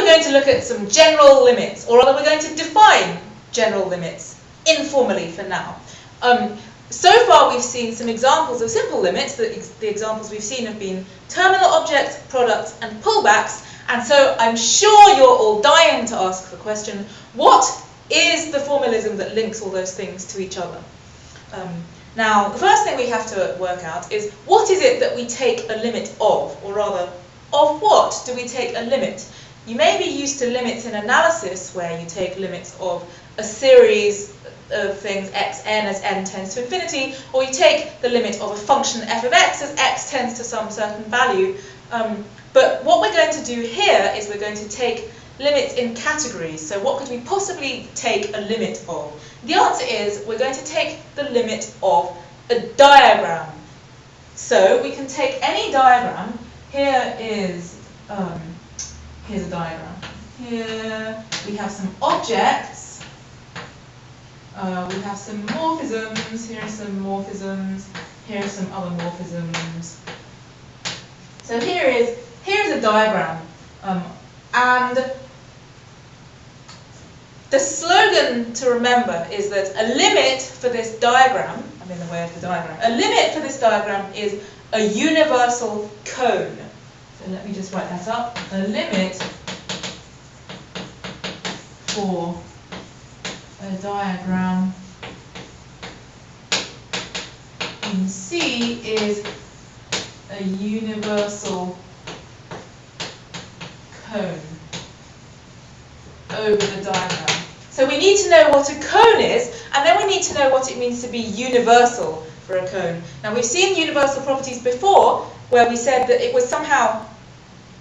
going to look at some general limits, or rather we're going to define general limits informally for now. So far we've seen some examples of simple limits. The examples we've seen have been terminal objects, products and pullbacks, and so I'm sure you're all dying to ask the question, what is the formalism that links all those things to each other? Now, the first thing we have to work out is, what is it that we take a limit of, or rather, of what do we take a limit? You may be used to limits in analysis, where you take limits of a series of things, xn as n tends to infinity, or you take the limit of a function f of x as x tends to some certain value. But what we're going to do here is we're going to take limits in categories. So what could we possibly take a limit of? The answer is we're going to take the limit of a diagram. So we can take any diagram. Here is, here's a diagram. Here we have some objects. We have some morphisms. Here are some morphisms. Here are some other morphisms. So here's a diagram. And the slogan to remember is that a limit for this diagram, I'm in the way of the diagram, a limit for this diagram is a universal cone. So let me just write that up. A limit for a diagram in C is a universal cone over the diagram. So we need to know what a cone is, and then we need to know what it means to be universal for a cone. Now we've seen universal properties before, where we said that it was somehow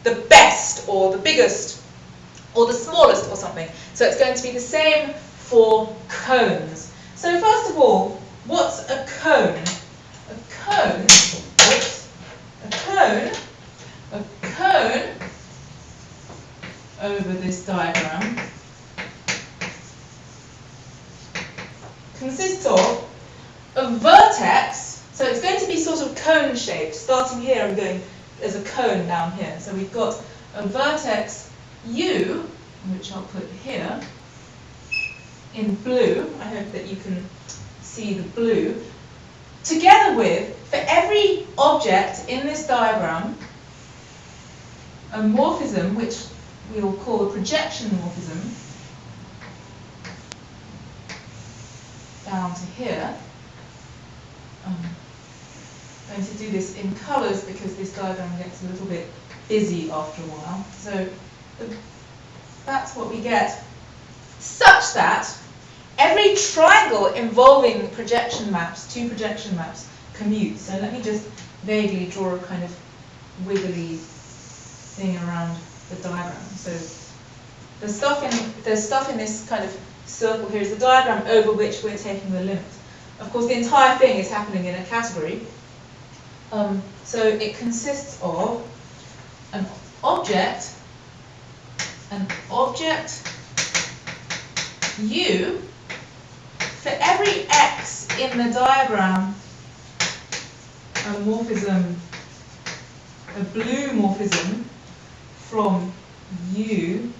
the best, or the biggest, or the smallest, or something. So it's going to be the same for cones. So first of all, what's a cone? A cone over this diagram consists of a vertex, so it's going to be sort of cone shaped, starting here and going as a cone down here. So we've got a vertex U, which I'll put here in blue. I hope that you can see the blue. Together with, for every object in this diagram, a morphism, which we will call a projection morphism, down to here. I'm going to do this in colours because this diagram gets a little bit busy after a while. So that's what we get, such that every triangle involving projection maps, two projection maps, commutes. So let me just vaguely draw a kind of wiggly thing around the diagram. So the stuff in this kind of circle here is the diagram over which we're taking the limit. Of course, the entire thing is happening in a category. So it consists of an object U. For every x in the diagram, a morphism, a blue morphism from U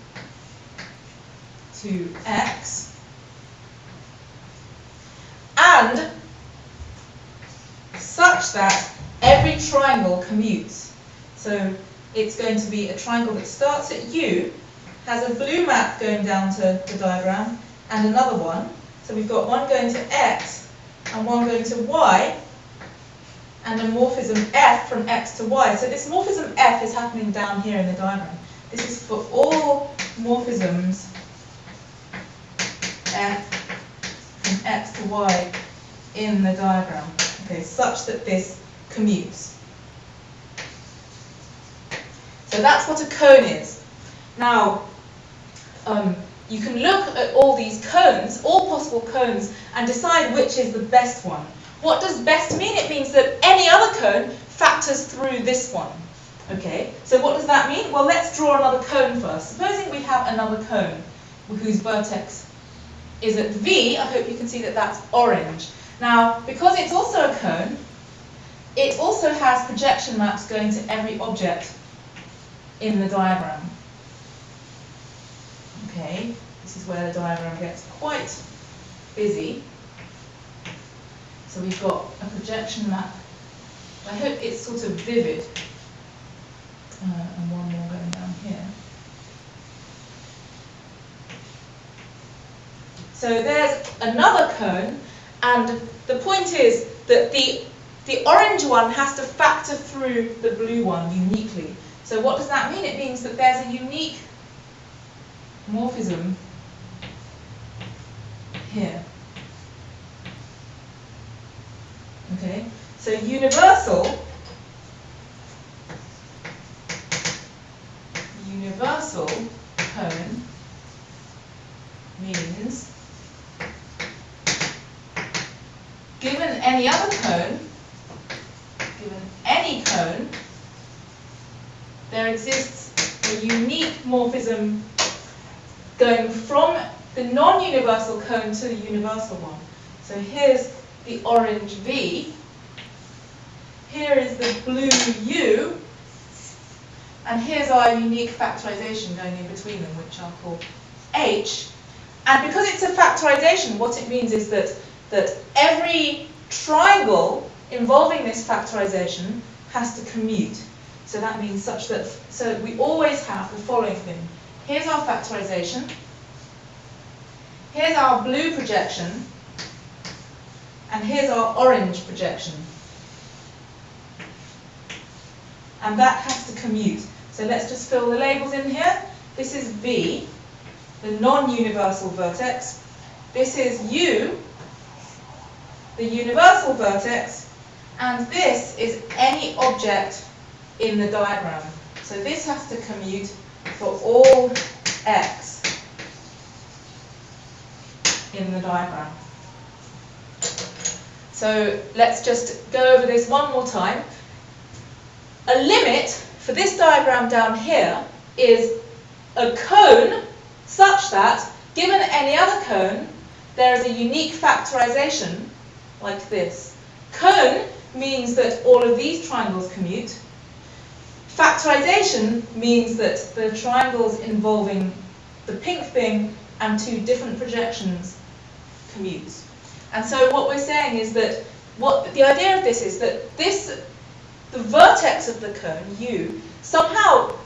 to X, and such that every triangle commutes. So it's going to be a triangle that starts at U, has a blue map going down to the diagram, and another one. So we've got one going to X and one going to Y, and a morphism F from X to Y. So this morphism F is happening down here in the diagram. This is for all morphisms F from X to Y in the diagram. Okay, such that this commutes. So that's what a cone is. Now, you can look at all these cones, all possible cones, and decide which is the best one. What does best mean? It means that any other cone factors through this one. Okay, so what does that mean? Well, let's draw another cone first. Supposing we have another cone whose vertex is at V. I hope you can see that that's orange. Now, because it's also a cone, it also has projection maps going to every object in the diagram. Okay, this is where the diagram gets quite busy. So we've got a projection map. I hope it's sort of vivid. And one more going down here. So there's another cone, and the point is that the orange one has to factor through the blue one uniquely. So what does that mean? It means that there's a unique morphism here. Okay, so universal cone means given any other cone, there exists a unique morphism going from the non-universal cone to the universal one. So here's the orange V, here is the blue U, and here's our unique factorization going in between them, which I'll call H. And because it's a factorization, what it means is that every triangle involving this factorization has to commute. So that means such that, so we always have the following thing. Here's our factorization, here's our blue projection, and here's our orange projection. And that has to commute. So let's just fill the labels in here. This is V, the non-universal vertex. This is U, the universal vertex. And this is any object in the diagram. So this has to commute for all x in the diagram. So let's just go over this one more time. A limit for this diagram down here is a cone such that, given any other cone, there is a unique factorization like this. Cone means that all of these triangles commute. Factorization means that the triangles involving the pink thing and two different projections commutes. And so what we're saying is that the idea of this is that the vertex of the cone, U, somehow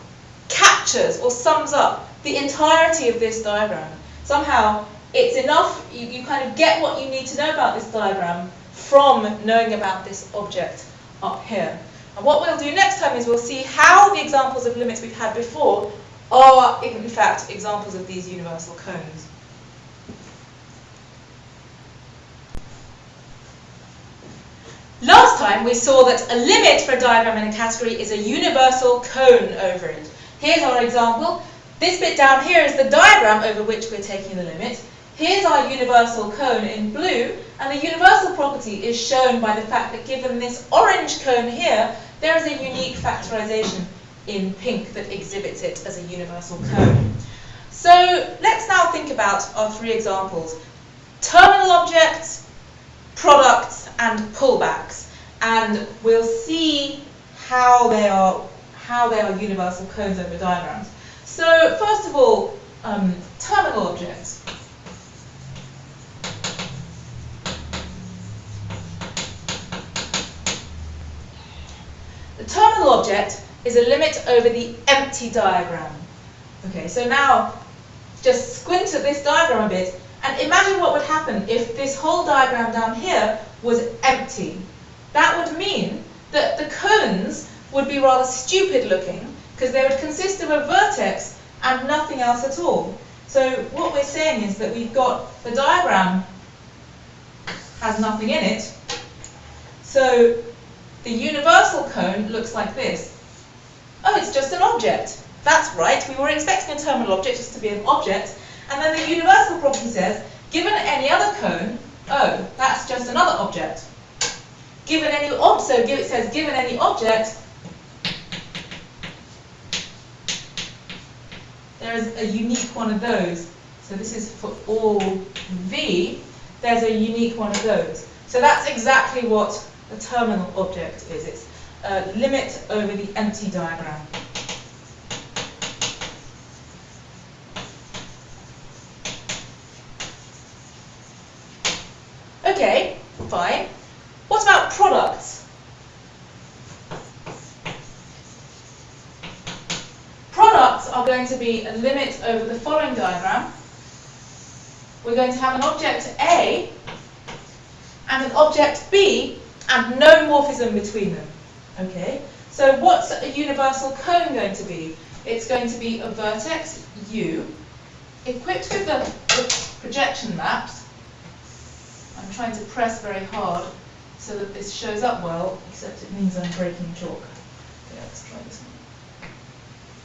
captures or sums up the entirety of this diagram. Somehow it's enough, you kind of get what you need to know about this diagram from knowing about this object up here. And what we'll do next time is we'll see how the examples of limits we've had before are, in fact, examples of these universal cones. Last time we saw that a limit for a diagram in a category is a universal cone over it. Here's our example. This bit down here is the diagram over which we're taking the limit. Here's our universal cone in blue, and the universal property is shown by the fact that given this orange cone here, there is a unique factorization in pink that exhibits it as a universal cone. So let's now think about our three examples: terminal objects, products, and pullbacks, and we'll see how they are universal cones over diagrams. So first of all, terminal objects. The terminal object is a limit over the empty diagram. Okay, so now just squint at this diagram a bit and imagine what would happen if this whole diagram down here was empty. That would mean that the cones would be rather stupid looking because they would consist of a vertex and nothing else at all. So what we're saying is that we've got the diagram has nothing in it, so the universal cone looks like this. Oh, it's just an object. That's right, we were expecting a terminal object just to be an object, and then the universal property says, given any other cone, oh, that's just another object. Given any it says given any object, there is a unique one of those. So this is for all V, there's a unique one of those. So that's exactly what a terminal object is. It's a limit over the empty diagram. fine. What about products? Products are going to be a limit over the following diagram. We're going to have an object A and an object B and no morphism between them. Okay, so what's a universal cone going to be? It's going to be a vertex U equipped with the projection maps. I'm trying to press very hard so that this shows up well, except it means I'm breaking chalk. Okay, let's try this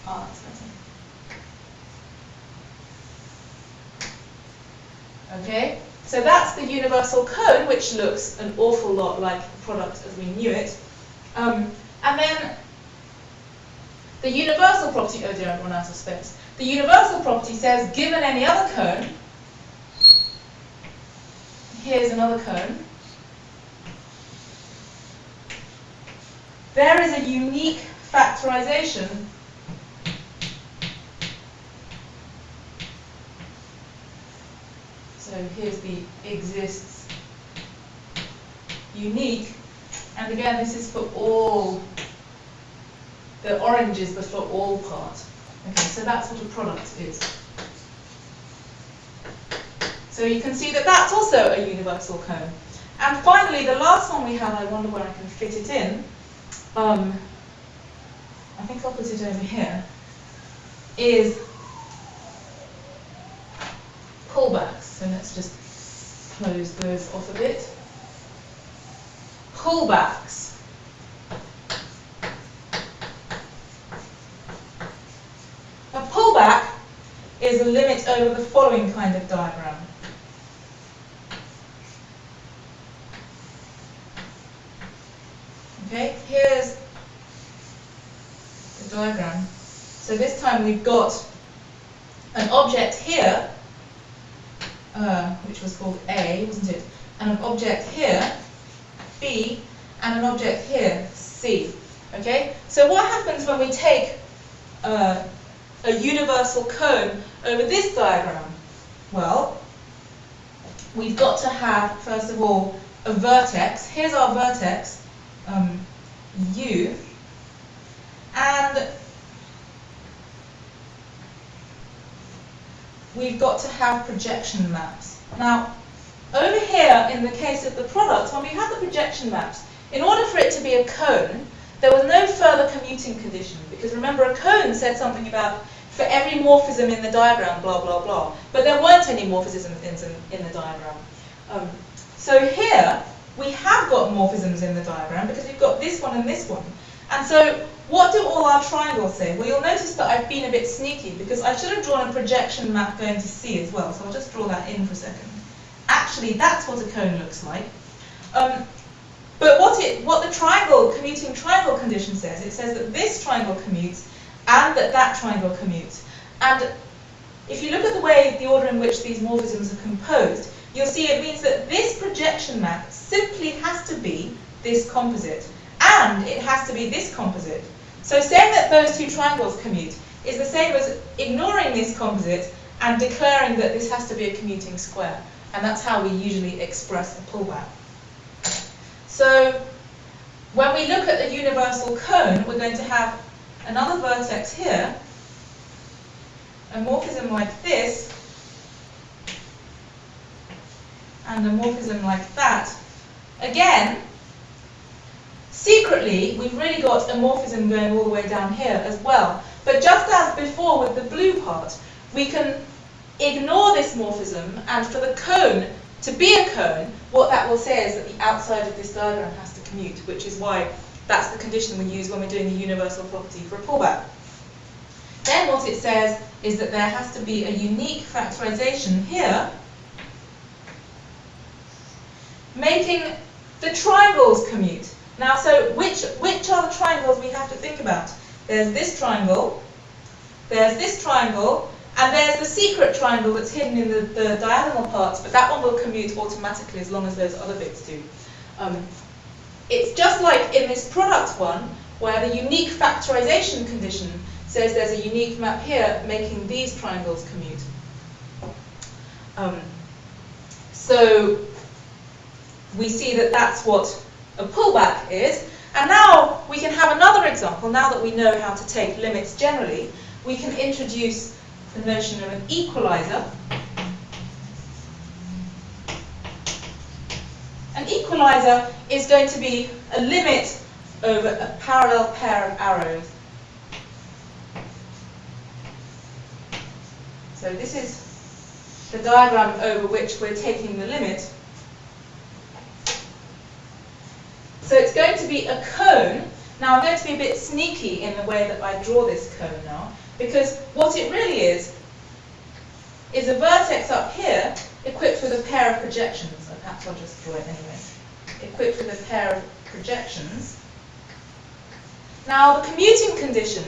one. That's better. Okay, so that's the universal cone, which looks an awful lot like the product as we knew it. And then the universal property, oh dear, I've run out of space. The universal property says, given any other cone, here's another cone, there is a unique factorization so here's the exists unique, and again this is for all, the orange is the for all part. Okay, so that's what a product is. So you can see that that's also a universal cone. And finally, the last one we have, I wonder where I can fit it in. I think I'll put it over here, is pullbacks. So let's just close those off a bit. Pullbacks. A pullback is a limit over the following kind of diagram. Okay, here's the diagram. So this time we've got an object here, which was called A, wasn't it? And an object here, B, and an object here, C. Okay, so what happens when we take a universal cone over this diagram? Well, we've got to have, first of all, a vertex. Here's our vertex, U, and we've got to have projection maps. Now, over here, in the case of the product, when we have the projection maps, in order for it to be a cone, there was no further commuting condition, because remember, a cone said something about for every morphism in the diagram, blah, blah, blah. But there weren't any morphisms in the diagram. So here, we have got morphisms in the diagram, because we've got this one and this one. And so, what do all our triangles say? Well, you'll notice that I've been a bit sneaky, because I should have drawn a projection map going to C as well, so I'll just draw that in for a second. Actually, that's what a cone looks like. But what the commuting triangle condition says, it says that this triangle commutes and that triangle commutes. And if you look at the way, the order in which these morphisms are composed, you'll see it means that this projection map simply has to be this composite, and it has to be this composite. So saying that those two triangles commute is the same as ignoring this composite and declaring that this has to be a commuting square. And that's how we usually express a pullback. So when we look at the universal cone, we're going to have another vertex here, a morphism like this, and a morphism like that. Again, secretly, we've really got a morphism going all the way down here as well. But just as before with the blue part, we can ignore this morphism, and for the cone to be a cone, what that will say is that the outside of this diagram has to commute, which is why that's the condition we use when we're doing the universal property for a pullback. Then what it says is that there has to be a unique factorization here, making the triangles commute. Now, so which are the triangles we have to think about? There's this triangle, there's this triangle, and there's the secret triangle that's hidden in the diagonal parts, but that one will commute automatically as long as those other bits do. It's just like in this product one, where the unique factorization condition says there's a unique map here making these triangles commute. So we see that that's what a pullback is. And now we can have another example. Now that we know how to take limits generally, we can introduce the notion of an equalizer. An equalizer is going to be a limit over a parallel pair of arrows. So this is the diagram over which we're taking the limit. So it's going to be a cone. Now I'm going to be a bit sneaky in the way that I draw this cone now, because what it really is a vertex up here equipped with a pair of projections. So perhaps I'll just draw it anyway. Equipped with a pair of projections. Now the commuting condition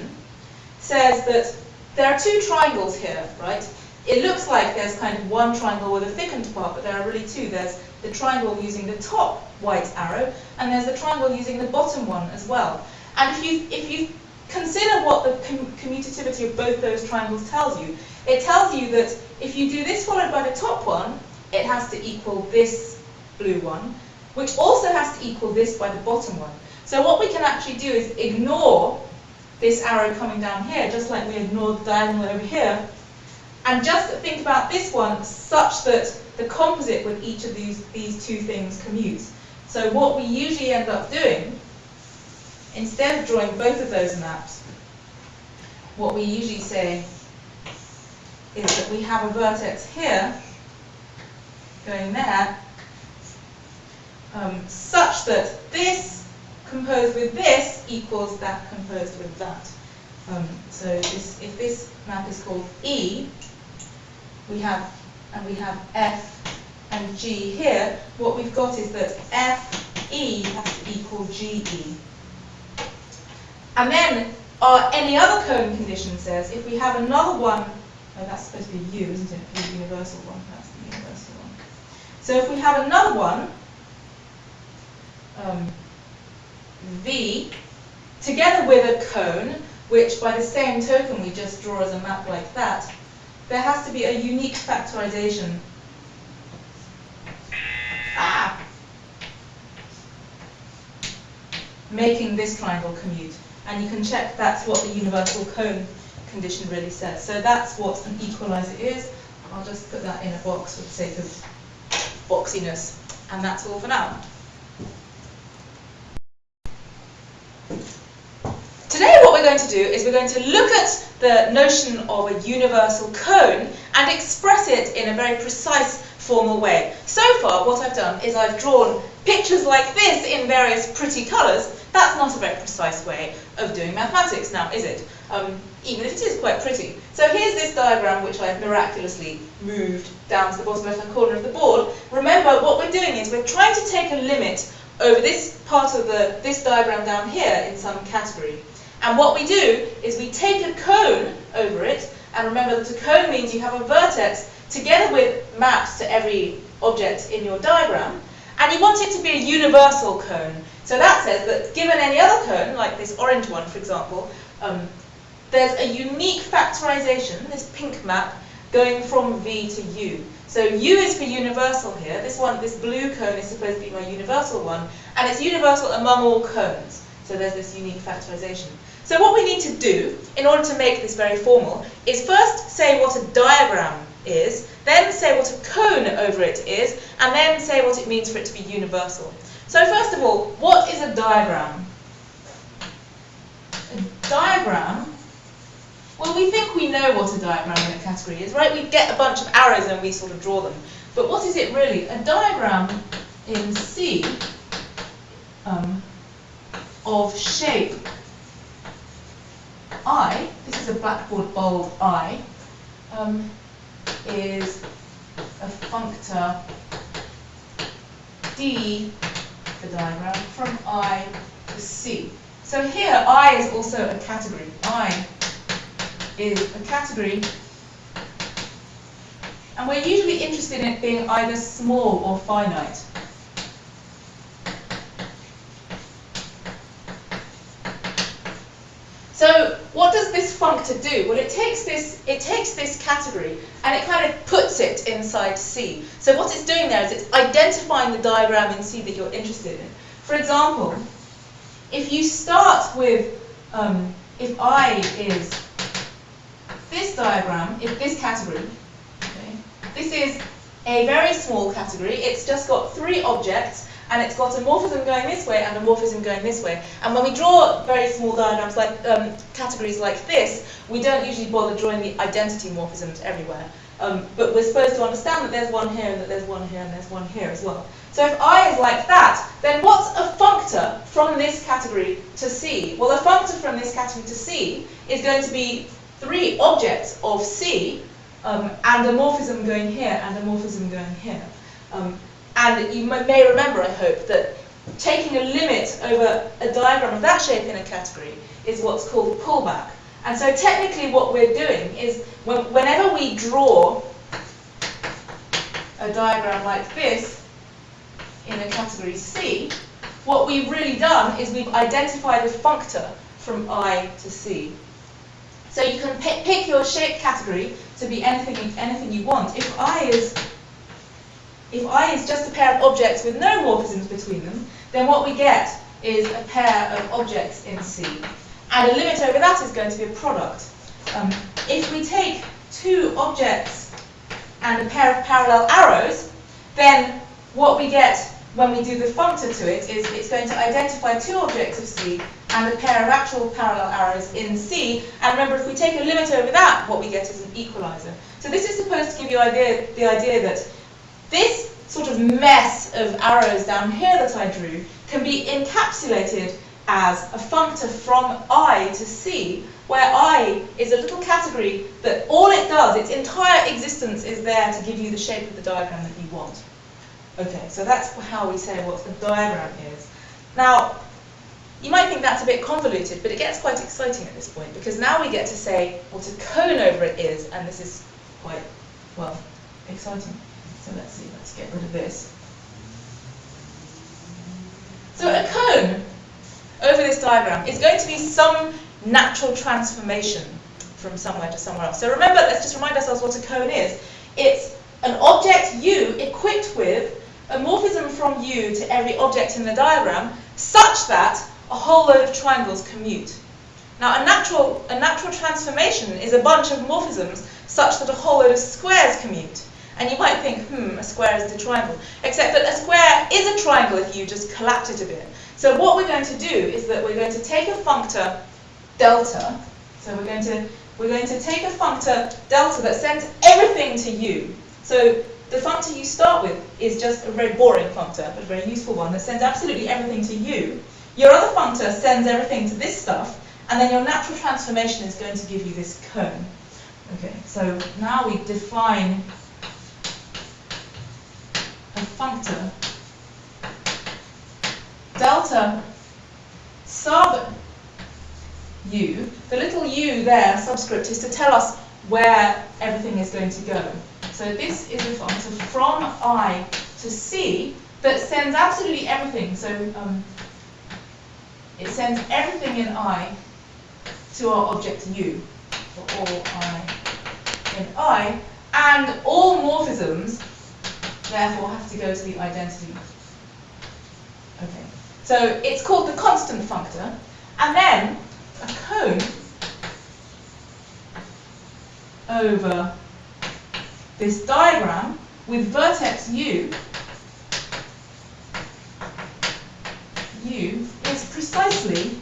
says that there are two triangles here, right? It looks like there's kind of one triangle with a thickened part, but there are really two. There's the triangle using the top white arrow, and there's the triangle using the bottom one as well. And if you consider what the commutativity of both those triangles tells you, it tells you that if you do this followed by the top one, it has to equal this blue one, which also has to equal this by the bottom one. So what we can actually do is ignore this arrow coming down here, just like we ignored the diagonal over here, and just think about this one such that the composite with each of these two things commutes. So what we usually end up doing, instead of drawing both of those maps, what we usually say is that we have a vertex here going there, such that this composed with this equals that composed with that. So if this map is called E, we have F and G here, what we've got is that FE has to equal GE. And then our any other cone condition says if we have another one, oh, that's supposed to be U, isn't it? The universal one, that's the universal one. So if we have another one, V, together with a cone, which by the same token we just draw as a map like that, there has to be a unique factorization. Making this triangle commute. And you can check that's what the universal cone condition really says. So that's what an equalizer is. I'll just put that in a box for the sake of boxiness. And that's all for now. Today what we're going to do is we're going to look at the notion of a universal cone and express it in a very precise formal way. So far what I've done is I've drawn pictures like this in various pretty colours. That's not a very precise way of doing mathematics now, is it? Even if it is quite pretty. So here's this diagram which I've miraculously moved down to the bottom left-hand corner of the board. Remember, what we're doing is we're trying to take a limit over this part of this diagram down here in some category. And what we do is we take a cone over it, and remember that a cone means you have a vertex together with maps to every object in your diagram, and you want it to be a universal cone. So that says that given any other cone, like this orange one for example, there's a unique factorization, this pink map, going from V to U. So U is for universal here. This blue cone is supposed to be my universal one, and it's universal among all cones. So there's this unique factorization. So what we need to do, in order to make this very formal, is first say what a diagram is, then say what a cone over it is, and then say what it means for it to be universal. So first of all, what is a diagram? A diagram, well, we think we know what a diagram in a category is, right? We get a bunch of arrows and we sort of draw them. But what is it really? A diagram in C of shape I, this is a blackboard bold I, is a functor D, the diagram, from I to C. So here I is also a category. I is a category, and we're usually interested in it being either small or finite. So what does this functor functor do? Well, it takes this category and it kind of puts it inside C. So what it's doing there is it's identifying the diagram in C that you're interested in. For example, if you start with, if I is this diagram, if this category, okay, this is a very small category. It's just got 3 objects, and it's got a morphism going this way and a morphism going this way. And when we draw very small diagrams like categories like this, we don't usually bother drawing the identity morphisms everywhere. But we're supposed to understand that there's one here and that there's one here and there's one here as well. So if I is like that, then what's a functor from this category to C? Well, a functor from this category to C is going to be 3 objects of C, and a morphism going here and a morphism going here. And you may remember, I hope, that taking a limit over a diagram of that shape in a category is what's called pullback. And so technically what we're doing is whenever we draw a diagram like this in a category C, what we've really done is we've identified a functor from I to C. So you can pick your shape category to be anything you want. If I is just a pair of objects with no morphisms between them, then what we get is a pair of objects in C. And a limit over that is going to be a product. If we take 2 objects and a pair of parallel arrows, then what we get when we do the functor to it is it's going to identify 2 objects of C and a pair of actual parallel arrows in C. And remember, if we take a limit over that, what we get is an equalizer. So this is supposed to give you the idea that this sort of mess of arrows down here that I drew can be encapsulated as a functor from I to C, where I is a little category that all it does, its entire existence is there to give you the shape of the diagram that you want. Okay, so that's how we say what a diagram is. Now, you might think that's a bit convoluted, but it gets quite exciting at this point, because now we get to say what a cone over it is, and this is quite, well, exciting. So let's see, let's get rid of this. So a cone over this diagram is going to be some natural transformation from somewhere to somewhere else. So remember, let's just remind ourselves what a cone is. It's an object U equipped with a morphism from U to every object in the diagram, such that a whole load of triangles commute. Now, a natural transformation is a bunch of morphisms such that a whole load of squares commute. And you might think, a square is a triangle. Except that a square is a triangle if you just collapse it a bit. So what we're going to do is that we're going to take a functor delta. So we're going to take a functor delta that sends everything to U. So the functor you start with is just a very boring functor, but a very useful one that sends absolutely everything to U. Your other functor sends everything to this stuff, and then your natural transformation is going to give you this cone. Okay, so now we define a functor delta sub U. The little u there, subscript, is to tell us where everything is going to go. So this is a functor from I to C that sends absolutely everything. So it sends everything in I to our object U, for all I in I, and all morphisms therefore have to go to the identity. Okay, so it's called the constant functor, and then a cone over this diagram with vertex U is precisely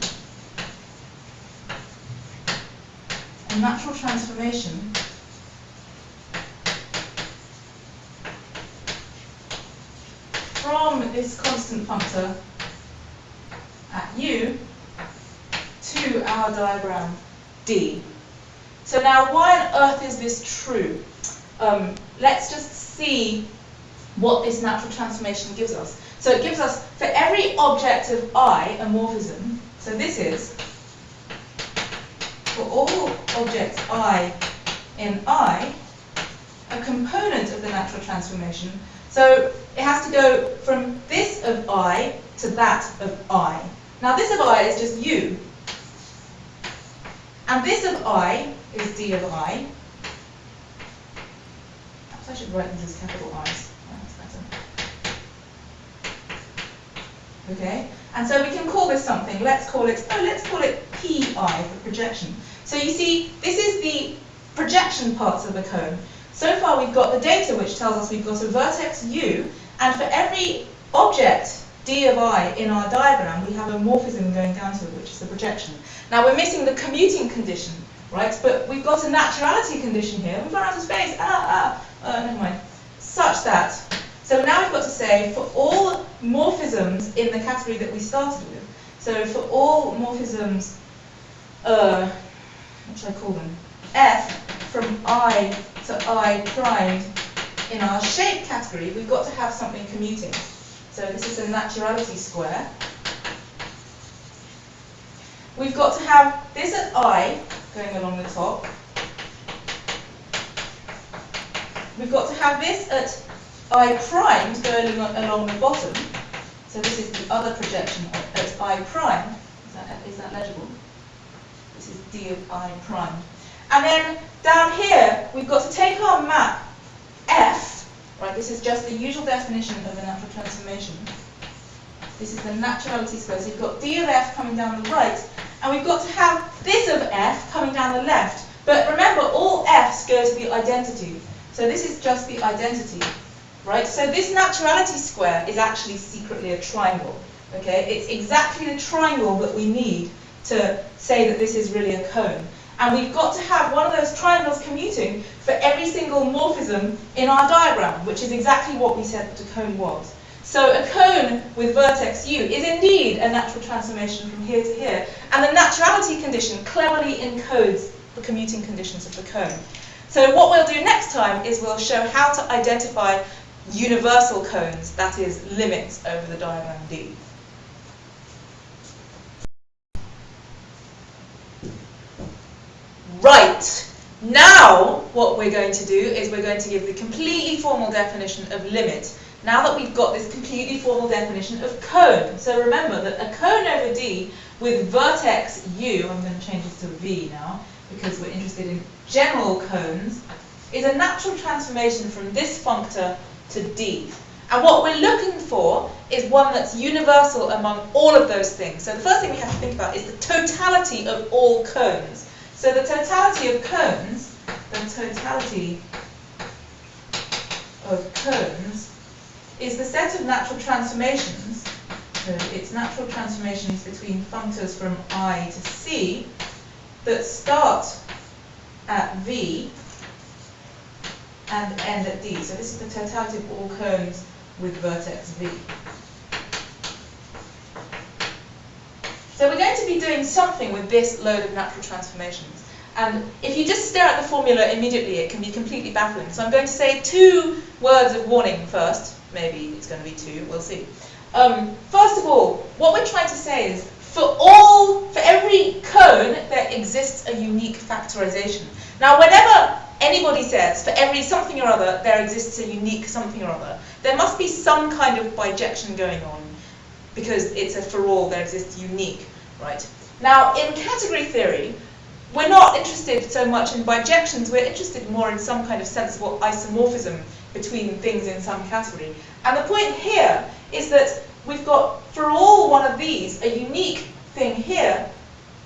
a natural transformation from this constant functor at U to our diagram D. So now, why on earth is this true? Let's just see what this natural transformation gives us. So it gives us, for every object of I, a morphism. So this is, for all objects I in I, a component of the natural transformation. So it has to go from this of I to that of I. Now this of I is just U. And this of I is d of I. Perhaps I should write these as capital I's. That's better. Okay, and so we can call this something. Let's call it PI for projection. So you see, this is the projection parts of the cone. So far we've got the data which tells us we've got a vertex U, and for every object d of I in our diagram, we have a morphism going down to it, which is the projection. Now we're missing the commuting condition, right? But we've got a naturality condition here. We've run out of space. Never mind. Such that. So now we've got to say for all morphisms in the category that we started with. So for all morphisms, what should I call them? F from I to I prime in our shape category, we've got to have something commuting. So this is a naturality square. We've got to have this at I going along the top. We've got to have this at I primed going along the bottom. So this is the other projection at I prime. Is that legible? This is d of I prime. And then down here, we've got to take our map F, right? This is just the usual definition of the natural transformation. This is the naturality square. So you've got d of F coming down the right, and we've got to have this of F coming down the left. But remember, all F's go to the identity. So this is just the identity, right? So this naturality square is actually secretly a triangle, okay? It's exactly the triangle that we need to say that this is really a cone. And we've got to have one of those triangles commuting for every single morphism in our diagram, which is exactly what we said that a cone was. So a cone with vertex U is indeed a natural transformation from here to here, and the naturality condition cleverly encodes the commuting conditions of the cone. So what we'll do next time is we'll show how to identify universal cones, that is, limits over the diagram D. Right, now what we're going to do is we're going to give the completely formal definition of limit, now that we've got this completely formal definition of cone. So remember that a cone over D with vertex U, I'm going to change this to V now, because we're interested in general cones, is a natural transformation from this functor to D. And what we're looking for is one that's universal among all of those things. So the first thing we have to think about is the totality of all cones. So the totality of cones is the set of natural transformations. So it's natural transformations between functors from I to C that start at V and end at D. So this is the totality of all cones with vertex V. So we're going to be doing something with this load of natural transformations. And if you just stare at the formula immediately, it can be completely baffling. So I'm going to say 2 words of warning first. Maybe it's going to be 2, we'll see. First of all, what we're trying to say is, for every cone, there exists a unique factorization. Now, whenever anybody says, for every something or other, there exists a unique something or other, there must be some kind of bijection going on, because it's a for all, there exists unique, right? Now, in category theory, we're not interested so much in bijections, we're interested more in some kind of sensible isomorphism between things in some category. And the point here is that we've got, for all one of these, a unique thing here,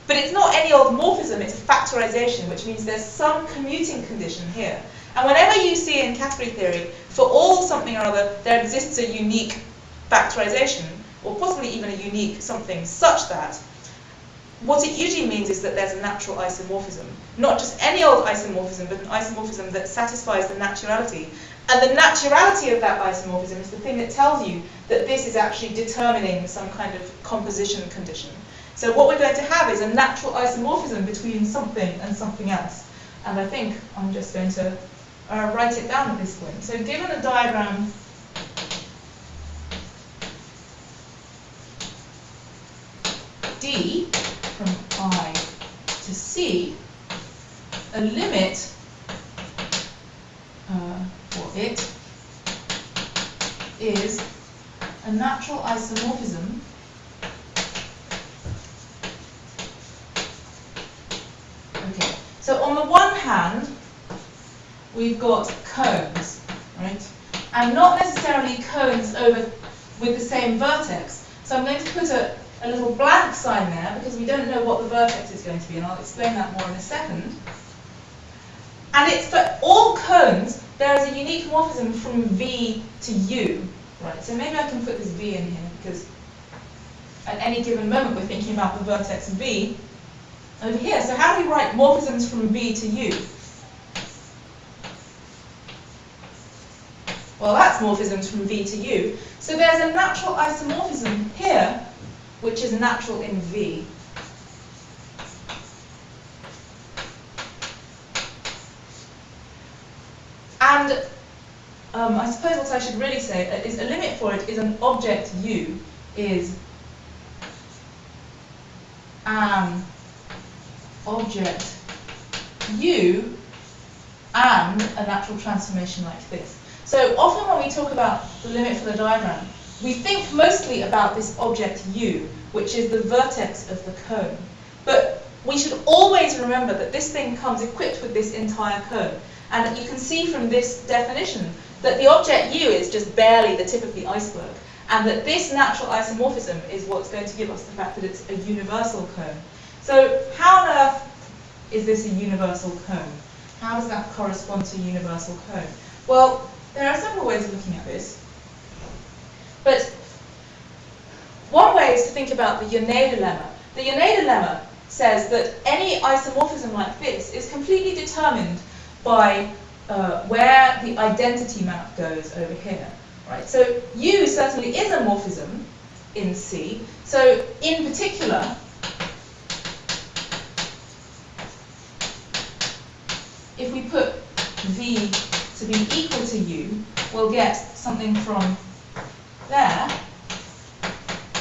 but it's not any old morphism, it's a factorization, which means there's some commuting condition here. And whenever you see in category theory, for all something or other, there exists a unique factorization, or possibly even a unique something such that, what it usually means is that there's a natural isomorphism. Not just any old isomorphism, but an isomorphism that satisfies the naturality. And the naturality of that isomorphism is the thing that tells you that this is actually determining some kind of composition condition. So what we're going to have is a natural isomorphism between something and something else. And I think I'm just going to write it down at this point. So given a diagram D from I to C, a limit for it is a natural isomorphism So on the one hand, we've got cones, right? And not necessarily cones over with the same vertex. So I'm going to put a little blank sign there because we don't know what the vertex is going to be, and I'll explain that more in a second. And it's for all cones, there is a unique morphism from V to U, right? So maybe I can put this V in here because at any given moment we're thinking about the vertex V over here. So how do we write morphisms from V to U? Well, that's morphisms from V to U. So there's a natural isomorphism here, which is natural in V. And I suppose what I should really say is a limit for it is an object U is an object U and a natural transformation like this. So often when we talk about the limit for the diagram, we think mostly about this object U, which is the vertex of the cone. But we should always remember that this thing comes equipped with this entire cone. And you can see from this definition that the object U is just barely the tip of the iceberg, and that this natural isomorphism is what's going to give us the fact that it's a universal cone. So how on earth is this a universal cone? How does that correspond to a universal cone? Well, there are several ways of looking at this. But one way is to think about the Yoneda lemma. The Yoneda lemma says that any isomorphism like this is completely determined by where the identity map goes over here. Right? So U certainly is a morphism in C. So in particular, if we put V to be equal to U, we'll get something from there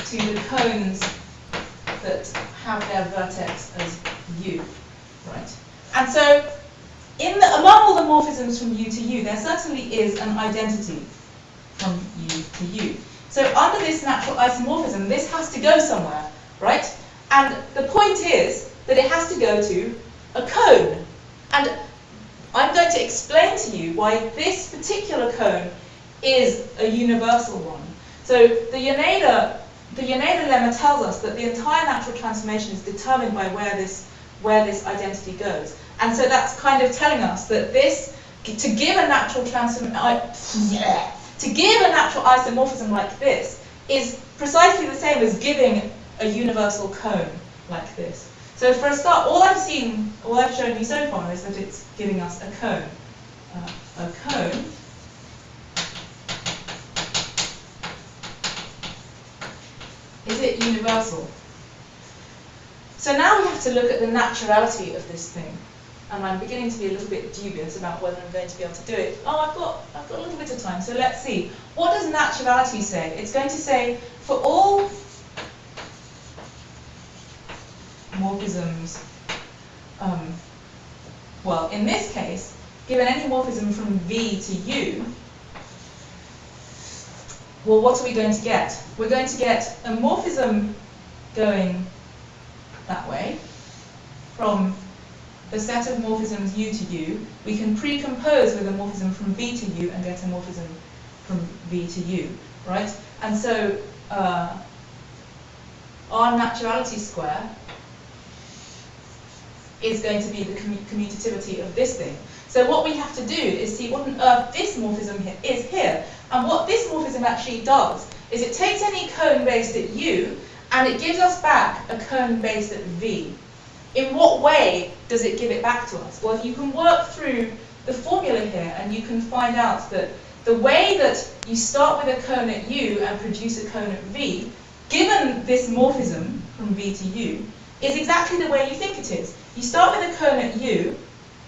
to the cones that have their vertex as U. Right? And so among all the morphisms from U to U, there certainly is an identity from U to U. So under this natural isomorphism, this has to go somewhere, right? And the point is that it has to go to a cone. And I'm going to explain to you why this particular cone is a universal one. So the Yoneda lemma tells us that the entire natural transformation is determined by where this identity goes. And so that's kind of telling us that to give a natural isomorphism like this is precisely the same as giving a universal cone like this. So for a start, all I've shown you so far is that it's giving us a cone. A cone is it universal? So now we have to look at the naturality of this thing. And I'm beginning to be a little bit dubious about whether I'm going to be able to do it. Oh, I've got a little bit of time, so let's see. What does naturality say? It's going to say, for all morphisms, well, in this case, given any morphism from V to U, well, what are we going to get? We're going to get a morphism going that way from the set of morphisms U to U. We can precompose with a morphism from V to U and get a morphism from V to U, right? And so our naturality square is going to be the commutativity of this thing. So what we have to do is see what on earth this morphism is here. And what this morphism actually does is it takes any cone based at U and it gives us back a cone based at V. In what way does it give it back to us? Well, you can work through the formula here and you can find out that the way that you start with a cone at U and produce a cone at V, given this morphism from V to U, is exactly the way you think it is. You start with a cone at U,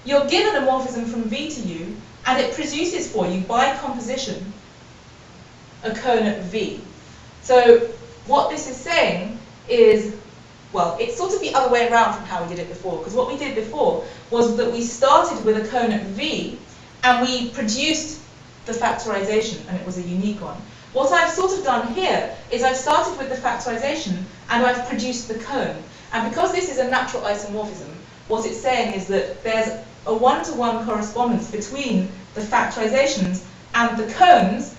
you're given a morphism from V to U, and it produces for you, by composition, a cone at V. So what this is saying is, well, it's sort of the other way around from how we did it before, because what we did before was that we started with a cone at V, and we produced the factorization, and it was a unique one. What I've sort of done here is I've started with the factorization, and I've produced the cone. And because this is a natural isomorphism, what it's saying is that there's a one-to-one correspondence between the factorizations and the cones,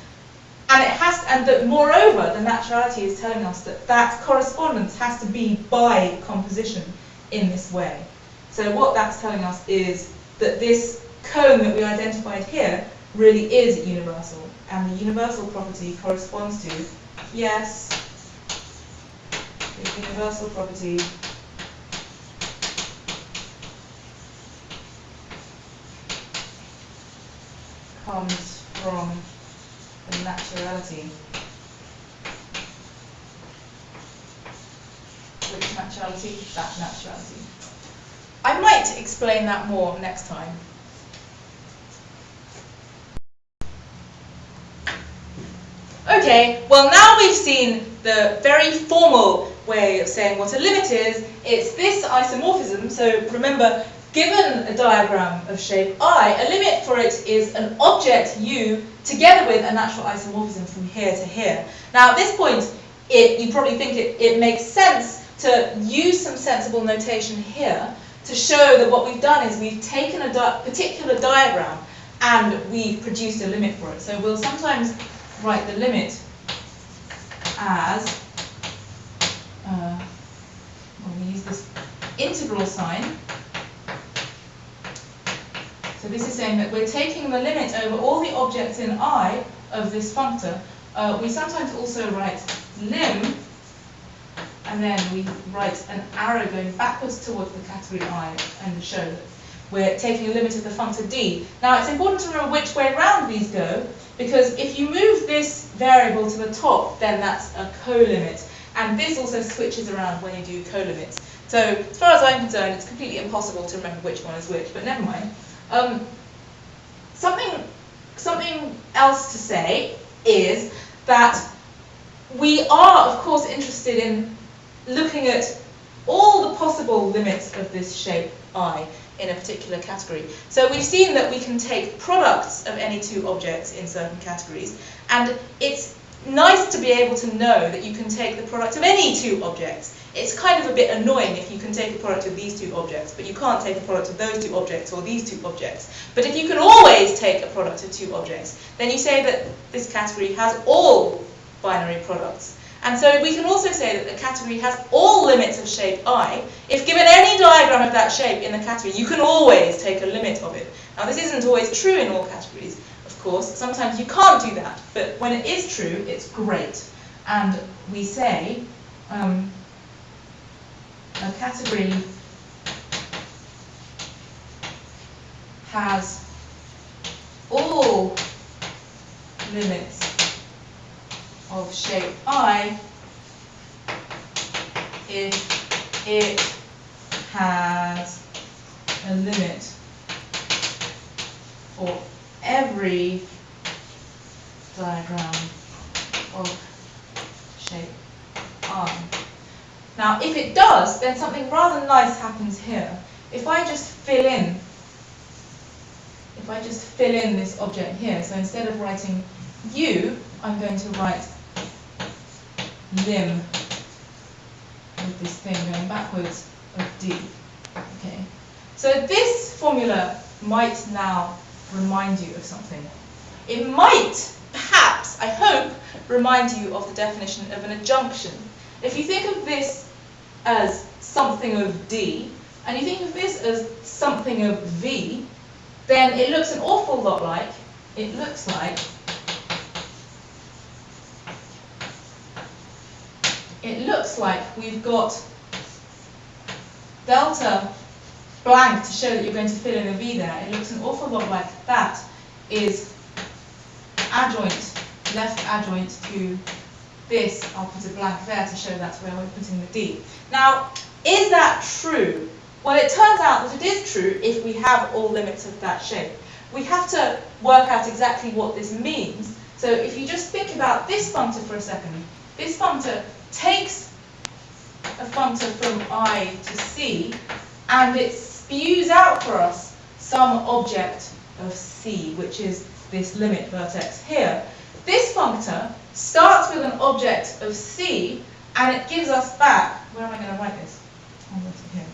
and that moreover, the naturality is telling us that that correspondence has to be by composition in this way. So what that's telling us is that this cone that we identified here really is universal, and the universal property corresponds to, yes, the universal property comes from the naturality. Which naturality? That naturality. I might explain that more next time. Okay, well now we've seen the very formal way of saying what a limit is. It's this isomorphism, so remember, given a diagram of shape I, a limit for it is an object U together with a natural isomorphism from here to here. Now at this point, you probably think it makes sense to use some sensible notation here to show that what we've done is we've taken a particular diagram and we've produced a limit for it. So we'll sometimes write the limit as, we use this integral sign. So this is saying that we're taking the limit over all the objects in I of this functor. We sometimes also write lim, and then we write an arrow going backwards towards the category I and show that we're taking a limit of the functor d. Now it's important to remember which way round these go, because if you move this variable to the top, then that's a colimit. And this also switches around when you do colimits. So as far as I'm concerned, it's completely impossible to remember which one is which, but never mind. Something else to say is that we are, of course, interested in looking at all the possible limits of this shape I in a particular category. So we've seen that we can take products of any two objects in certain categories, and it's nice to be able to know that you can take the product of any two objects. It's kind of a bit annoying if you can take a product of these two objects, but you can't take a product of those two objects or these two objects. But if you can always take a product of two objects, then you say that this category has all binary products. And so we can also say that the category has all limits of shape I. If given any diagram of that shape in the category, you can always take a limit of it. Now this isn't always true in all categories, of course. Sometimes you can't do that, but when it is true, it's great. And we say a category has all limits of shape I if it has a limit for every diagram of shape I. Now, if it does, then something rather nice happens here. If I just fill in this object here, so instead of writing U, I'm going to write lim with this thing going backwards of D. Okay. So this formula might now remind you of something. It might, perhaps, I hope, remind you of the definition of an adjunction. If you think of this as something of D, and you think of this as something of V, then it looks an awful lot like, it looks like we've got delta blank to show that you're going to fill in a V there. It looks an awful lot like that is adjoint, left adjoint to this. I'll put a blank there to show that's where we're putting the D. Now, is that true? Well, it turns out that it is true if we have all limits of that shape. We have to work out exactly what this means. So if you just think about this functor for a second, this functor takes a functor from I to C, and it spews out for us some object of C, which is this limit vertex here. This functor starts with an object of C, and it gives us back, where am I going to write this? I'll write it here.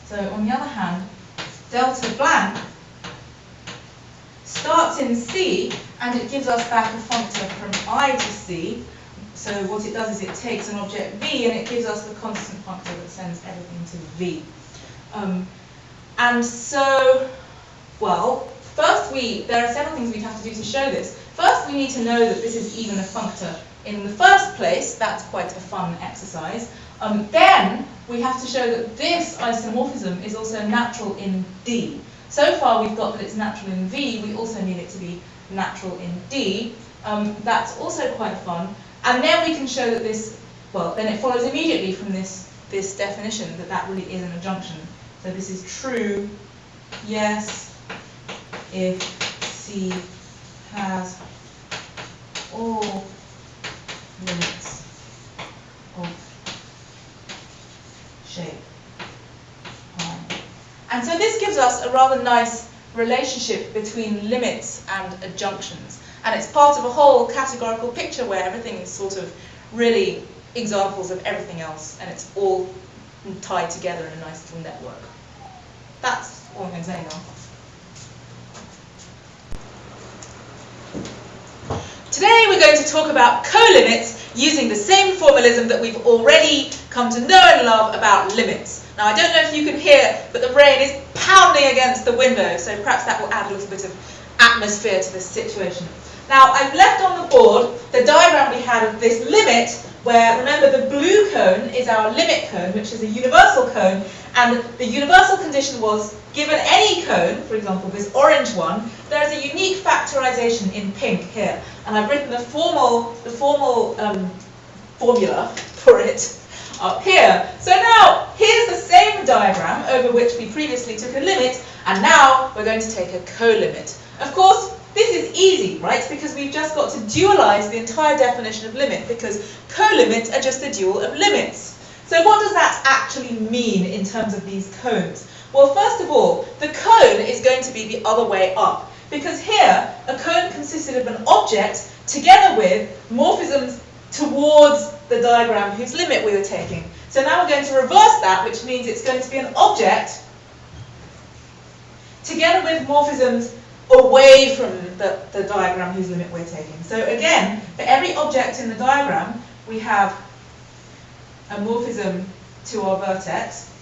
So on the other hand, delta blank starts in C and it gives us back a functor from I to C. So what it does is it takes an object V and it gives us the constant functor that sends everything to V. And so, well, first there are several things we have to do to show this. First we need to know that this is even a functor in the first place. That's quite a fun exercise. Then we have to show that this isomorphism is also natural in D. So far we've got that it's natural in V, we also need it to be natural in D. That's also quite fun. And then we can show that this, well, then it follows immediately from this definition that that really is an adjunction. So this is true, yes, if C has all limits of shape I. And so this gives us a rather nice relationship between limits and adjunctions. And it's part of a whole categorical picture where everything is sort of really examples of everything else, and it's all tied together in a nice little network. That's all I'm going to say now. Today we're going to talk about colimits using the same formalism that we've already come to know and love about limits. Now I don't know if you can hear, but the rain is pounding against the window, so perhaps that will add a little bit of atmosphere to this situation. Now I've left on the board the diagram we had of this limit, where, remember, the blue cone is our limit cone, which is a universal cone, and the universal condition was, given any cone, for example this orange one, there's a unique factorization in pink here, and I've written the formal formula for it up here. So now, here's the same diagram over which we previously took a limit, and now we're going to take a colimit. Of course, this is easy, right? Because we've just got to dualize the entire definition of limit, because colimits are just a dual of limits. So what does that actually mean in terms of these cones? Well, first of all, the cone is going to be the other way up, because here a cone consisted of an object together with morphisms towards the diagram whose limit we were taking. So now we're going to reverse that, which means it's going to be an object together with morphisms away from the diagram whose limit we're taking. So again, for every object in the diagram, we have a morphism to our vertex,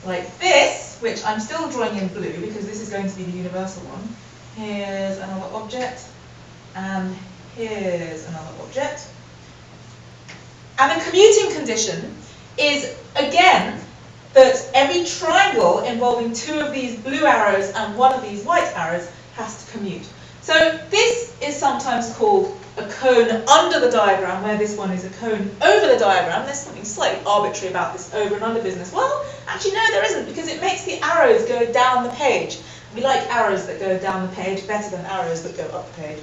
like this, which I'm still drawing in blue because this is going to be the universal one. Here's another object, and here's another object. And the commuting condition is, again, that every triangle involving two of these blue arrows and one of these white arrows has to commute. So this is sometimes called a cone under the diagram, where this one is a cone over the diagram. There's something slightly arbitrary about this over and under business. Well, actually no, there isn't, because it makes the arrows go down the page. We like arrows that go down the page better than arrows that go up the page.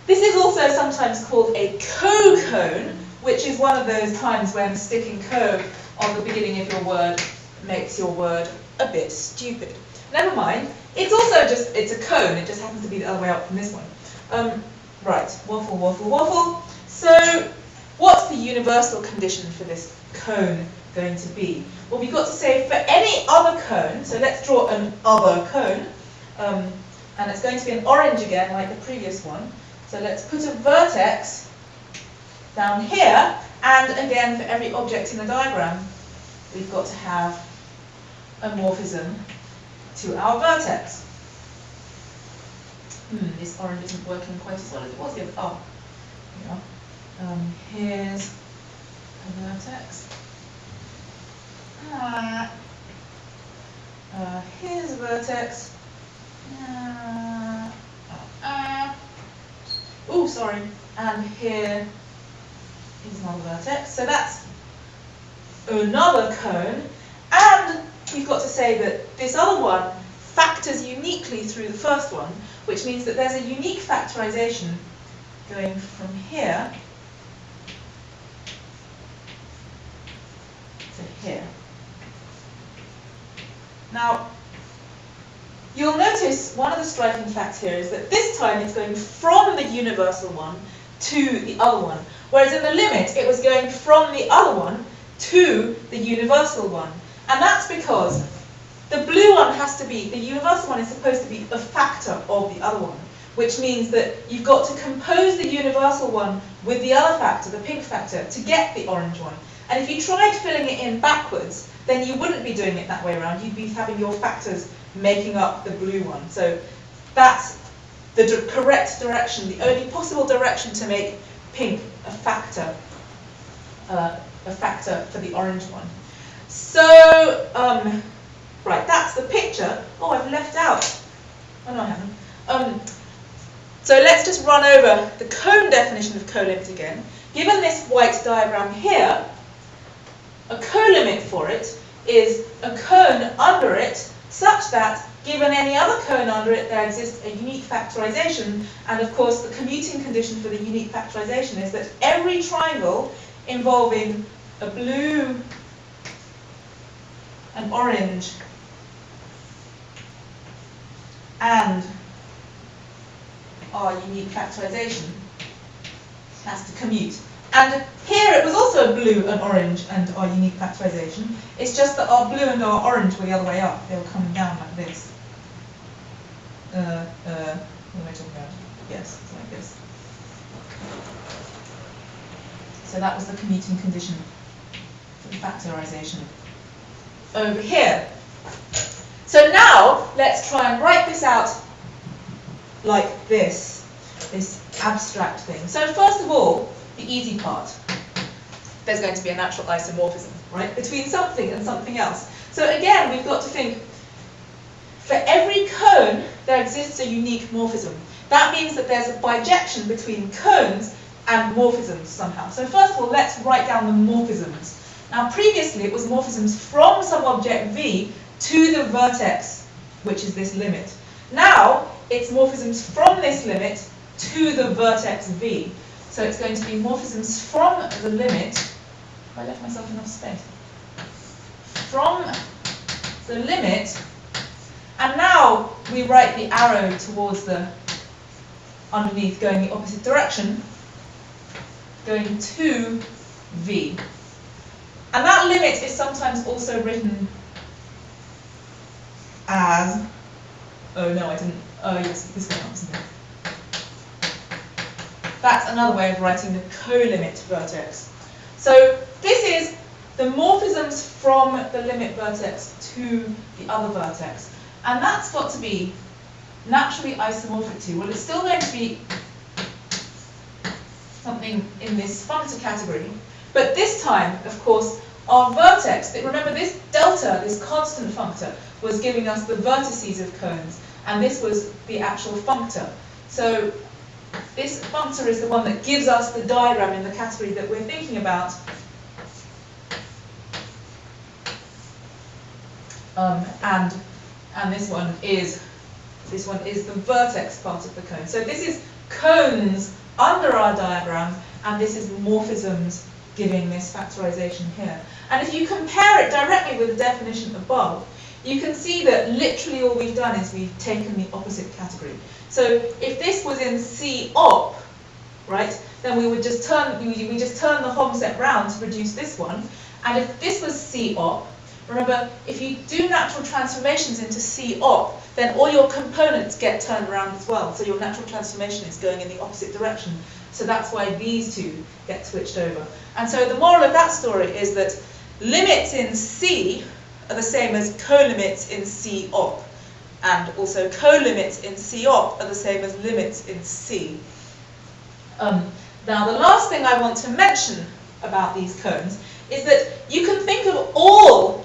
This is also sometimes called a co-cone, which is one of those times when sticking co on the beginning of your word makes your word a bit stupid. Never mind. It's also it's a cone. It just happens to be the other way up from this one. Right, waffle, waffle, waffle. So what's the universal condition for this cone going to be? Well, we've got to say for any other cone, so let's draw an other cone, and it's going to be an orange again, like the previous one. So let's put a vertex down here, and again, for every object in the diagram, we've got to have a morphism to our vertex. This orange isn't working quite as well as it was the other. Oh, yeah. Here's a vertex. Here's a vertex. Oh, sorry. And here is another vertex. So that's another cone. And we've got to say that this other one factors uniquely through the first one, which means that there's a unique factorization going from here to here. Now, you'll notice one of the striking facts here is that this time it's going from the universal one to the other one, whereas in the limit it was going from the other one to the universal one. And that's because the blue one has to be, the universal one is supposed to be a factor of the other one, which means that you've got to compose the universal one with the other factor, the pink factor, to get the orange one. And if you tried filling it in backwards, then you wouldn't be doing it that way around. You'd be having your factors making up the blue one. So that's the correct direction, the only possible direction to make pink a factor for the orange one. So, right, that's the picture. Oh, I've left out. Oh, no, I haven't. So let's just run over the cone definition of colimit again. Given this white diagram here, a colimit for it is a cone under it such that given any other cone under it, there exists a unique factorization. And of course, the commuting condition for the unique factorization is that every triangle involving a blue, an orange, and our unique factorization has to commute. And here it was also a blue, an orange, and our unique factorization. It's just that our blue and our orange were the other way up. They were coming down like this. What am I talking about? Yes, it's like this. So that was the commuting condition for the factorization over here. So now let's try and write this out like this abstract thing. So first of all, the easy part. There's going to be a natural isomorphism, right, between something and something else. So again, we've got to think, for every cone, there exists a unique morphism. That means that there's a bijection between cones and morphisms somehow. So first of all, let's write down the morphisms. Now previously it was morphisms from some object V to the vertex, which is this limit. Now it's morphisms from this limit to the vertex V. So it's going to be morphisms from the limit, if I left myself enough space, from the limit, and now we write the arrow towards the underneath going the opposite direction, going to V. And that limit is sometimes also written as, oh no, I didn't, oh yes, this one, isn't it? That's another way of writing the colimit vertex. So this is the morphisms from the limit vertex to the other vertex. And that's got to be naturally isomorphic to, well, it's still going to be something in this functor category. But this time, of course, our vertex, remember this delta, this constant functor, was giving us the vertices of cones. And this was the actual functor. So this functor is the one that gives us the diagram in the category that we're thinking about. And this one is the vertex part of the cone. So this is cones under our diagram, and this is morphisms giving this factorization here. And if you compare it directly with the definition above, you can see that literally all we've done is we've taken the opposite category. So if this was in C op, right, then we would just turn the Hom set round to produce this one. And if this was C op, remember, if you do natural transformations into C op, then all your components get turned around as well. So your natural transformation is going in the opposite direction. So that's why these two get switched over. And so the moral of that story is that limits in C are the same as colimits in C op. And also colimits in C op are the same as limits in C. Now the last thing I want to mention about these cones is that you can think of all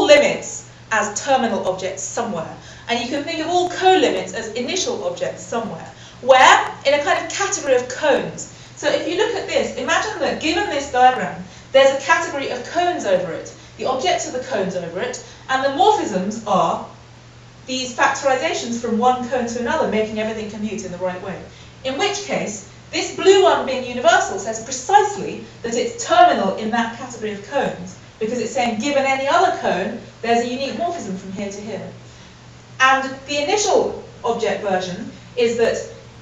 limits as terminal objects somewhere, and you can think of all colimits as initial objects somewhere. Where? In a kind of category of cones. So if you look at this, imagine that given this diagram, there's a category of cones over it. The objects are the cones over it, and the morphisms are these factorizations from one cone to another, making everything commute in the right way. In which case, this blue one being universal says precisely that it's terminal in that category of cones, because it's saying given any other cone, there's a unique morphism from here to here. And the initial object version is that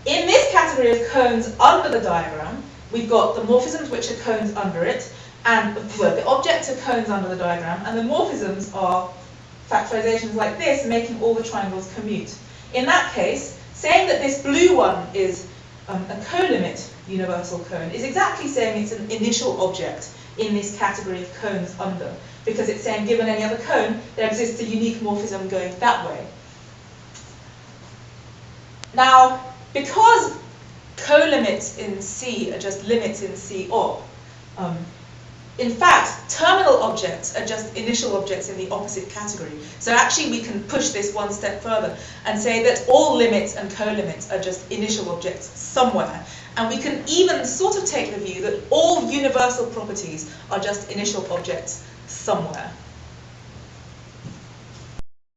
in this category of cones under the diagram, we've got the morphisms which are cones under it, and well, the objects are cones under the diagram, and the morphisms are factorizations like this, making all the triangles commute. In that case, saying that this blue one is a colimit universal cone is exactly saying it's an initial object in this category of cones under, because it's saying given any other cone, there exists a unique morphism going that way. Now, because colimits in C are just limits in C op, in fact, terminal objects are just initial objects in the opposite category. So actually we can push this one step further and say that all limits and colimits are just initial objects somewhere. And we can even sort of take the view that all universal properties are just initial objects somewhere.